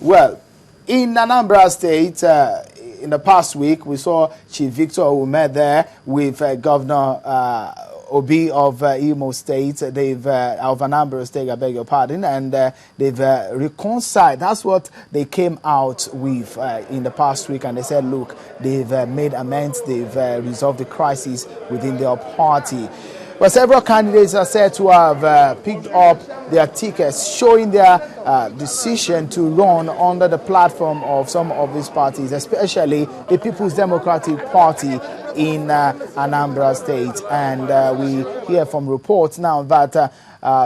Well, in Anambra State, in the past week, we saw Chief Victor who met there with Governor Obi of Imo State, they've of Anambra State, I beg your pardon, and they've reconciled. That's what they came out with in the past week, and they said, look, they've made amends, they've resolved the crisis within their party. Well, several candidates are said to have picked up their tickets, showing their decision to run under the platform of some of these parties, especially the People's Democratic Party in Anambra State. And we hear from reports now that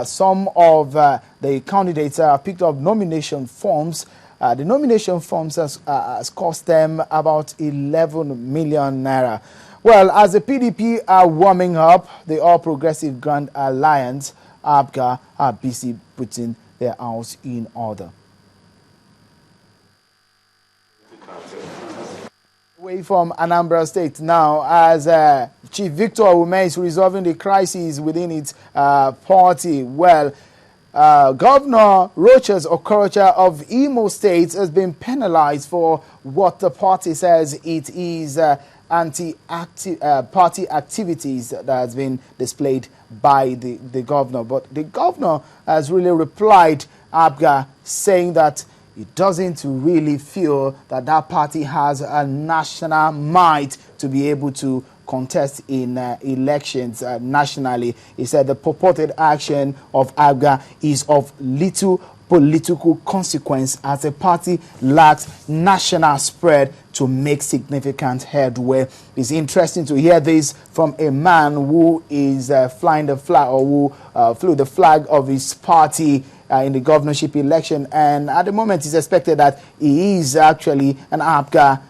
some of the candidates picked up nomination forms. The nomination forms has cost them about 11 million naira. Well, as the PDP are warming up, the All Progressive Grand Alliance, APC, are busy putting their house in order. Away from Anambra State now, as Chief Victor Ume is resolving the crisis within its party. Well, Governor Rocha's Okorocha of Imo State has been penalized for what the party says it is anti-party activities that has been displayed by the governor. But the governor has really replied, Abga, saying that he doesn't really feel that that party has a national might to be able to contest in elections nationally. He said the purported action of Abga is of little political consequence as the party lacks national spread to make significant headway. It's interesting to hear this from a man who is flying the flag, or who flew the flag of his party in the governorship election, and at the moment it's expected that he is actually an APC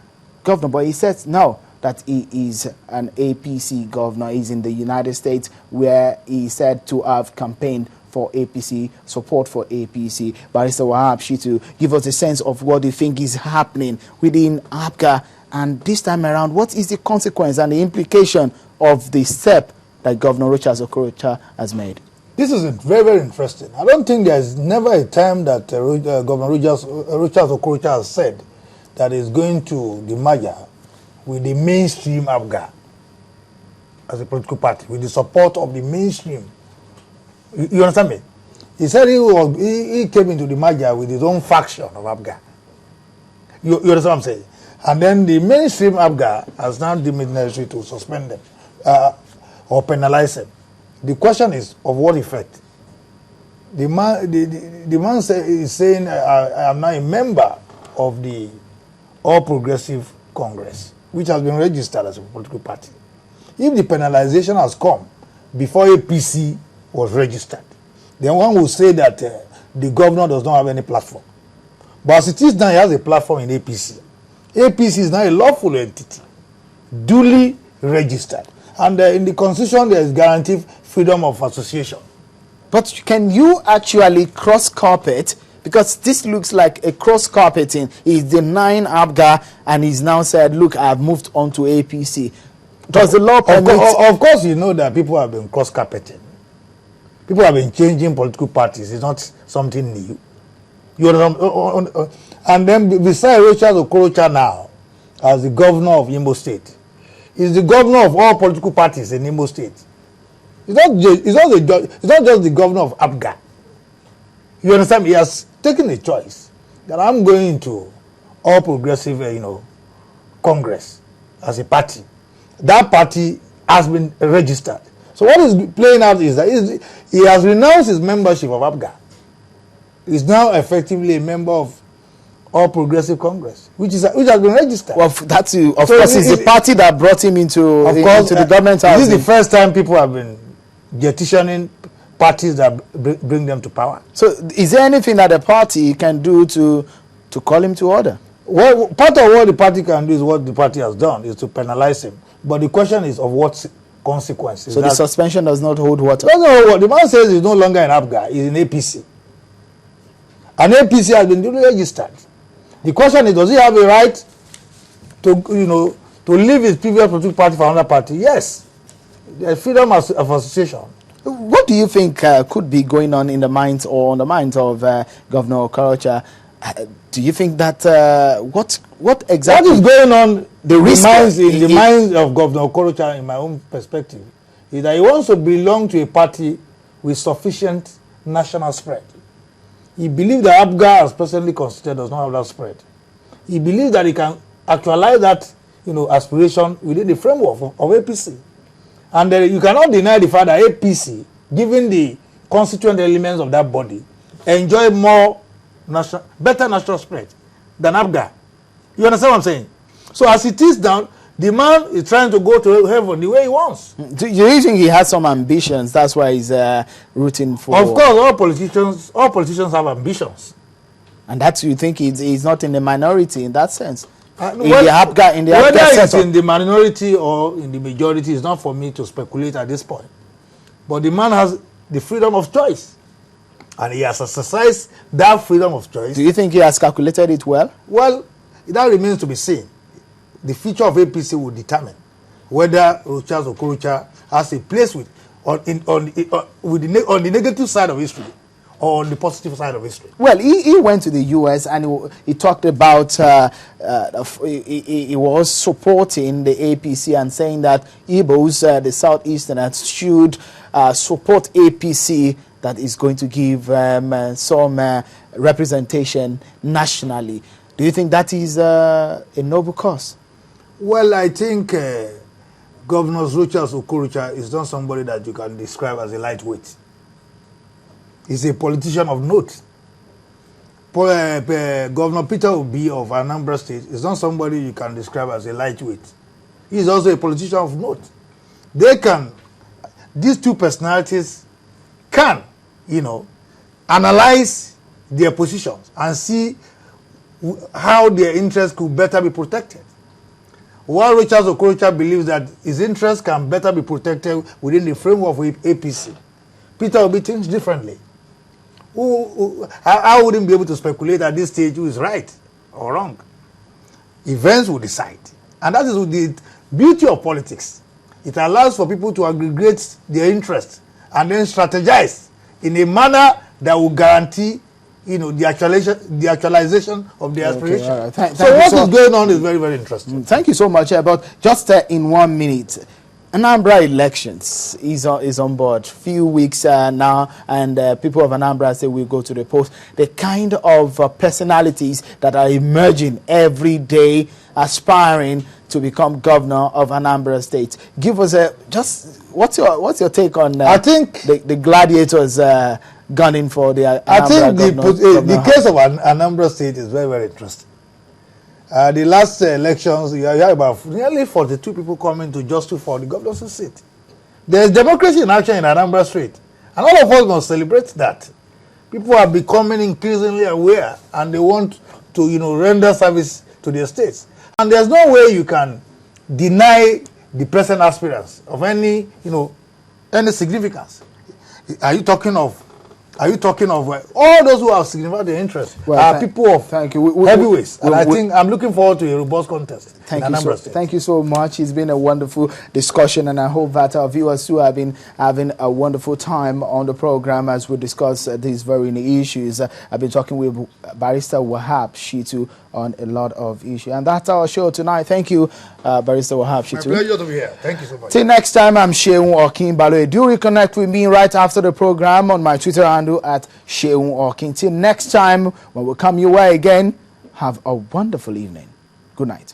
governor, but he says no, that he is an APC governor. He's in the United States, where he said to have campaigned for APC, support for APC. Barrister Wahab Shittu, give us a sense of what you think is happening within APC, and this time around, what is the consequence and the implication of the step that Governor Rocha's Okorocha has made? This is very, very interesting. I don't think there's never a time that Governor Rocha's Okorocha has said that he's going to the merger with the mainstream APC as a political party, with the support of the mainstream. You understand me? He said he came into the merger with his own faction of APC. You understand what I'm saying? And then the mainstream APC has now deemed it necessary to suspend them or penalize them. The question is, of what effect? The man is saying, I am now a member of the All Progressive Congress, which has been registered as a political party. If the penalization has come before APC was registered, then one will say that the governor does not have any platform. But as it is now, he has a platform in APC. APC is now a lawful entity, duly registered. And in the Constitution, there is guaranteed freedom of association. But can you actually cross-carpet? Because this looks like a cross-carpeting. He's denying APC, and he's now said, look, I've moved on to APC. Does the law permit? Of course, you know that people have been cross-carpeting. People have been changing political parties. It's not something new. You know, and then besides Rocha's Okorocha now, as the governor of Imo State, is the governor of all political parties in Imo State. It's not just the governor of APC. You understand? He has taken a choice that I'm going to All Progressive, Congress as a party. That party has been registered. So what is playing out is that he has renounced his membership of APC. He's now effectively a member of All Progressive Congress, which has been registered. Well, that's of course it's the party that brought him into the government house. This is the first time people have been petitioning parties that bring them to power. So is there anything that the party can do to call him to order? Well, part of what the party can do is what the party has done, is to penalize him. But the question is of what consequences. So the suspension does not hold water? Doesn't hold water. The man says he's no longer in APC, he's in APC. And APC has been duly registered. The question is, does he have a right to leave his previous political party for another party? Yes. There's freedom of association. What do you think could be going on in the minds or on the minds of Governor Okorocha Do you think that what exactly What is going on the risk in the minds of Governor Okorocha, in my own perspective, is that he wants to belong to a party with sufficient national spread. He believes that APGA, as presently constituted, does not have that spread. He believes that he can actualize that, aspiration within the framework of APC. And you cannot deny the fact that APC, given the constituent elements of that body, enjoy better national spread than APGA. You understand what I'm saying? So as it is now, the man is trying to go to heaven the way he wants. Do you think he has some ambitions? That's why he's rooting for... Of course, all politicians have ambitions. And that's, you think he's not in the minority in that sense? Whether it's in the minority or in the majority is not for me to speculate at this point. But the man has the freedom of choice. And he has exercised that freedom of choice. Do you think he has calculated it well? Well, that remains to be seen. The future of APC will determine whether Charles Okorocha has a place on the negative side of history or on the positive side of history. Well, he went to the U.S. and he talked about he was supporting the APC and saying that Igbos, the Southeasterners, should support APC, that is going to give some representation nationally. Do you think that is a noble cause? Well, I think Governor Charles Okorocha is not somebody that you can describe as a lightweight. He's a politician of note. Governor Peter Obi of Anambra State is not somebody you can describe as a lightweight. He's also a politician of note. These two personalities can, analyze their positions and see how their interests could better be protected. While Charles Okorocha believes that his interests can better be protected within the framework of APC, Peter Obi thinks differently. I wouldn't be able to speculate at this stage who is right or wrong. Events will decide. And that is the beauty of politics. It allows for people to aggregate their interests and then strategize in a manner that will guarantee the actualization of the aspiration. Okay, right. So what is going on is very, very interesting. Thank you so much. But just in 1 minute, Anambra elections is on board. Few weeks now, and people of Anambra say we'll go to the polls. The kind of personalities that are emerging every day, aspiring to become governor of Anambra State. Give us what's your take on? I think the gladiators gunning for the Anambra. I think the case of Anambra State is very, very interesting. The last elections, you had about nearly 42 people coming to just for the governor's seat. There is democracy in action in Anambra State, and all of us must celebrate that. People are becoming increasingly aware, and they want to, render service to their states. And there's no way you can deny the present aspirants of any significance. Are you talking of all those who have significant interest are people of heavyweights? And I think I'm looking forward to a robust contest. Thank you so much. It's been a wonderful discussion, and I hope that our viewers too have been having a wonderful time on the program as we discuss these very issues. I've been talking with Barrister Wahab Shittu on a lot of issues. And that's our show tonight. Thank you, Barrister Wahab Shittu. My pleasure to be here. Thank you so much. Till next time, I'm Sheun Okin Baloye. Do reconnect with me right after the program on my Twitter handle at Sheun Okin. Till next time, when we come your way again, have a wonderful evening. Good night.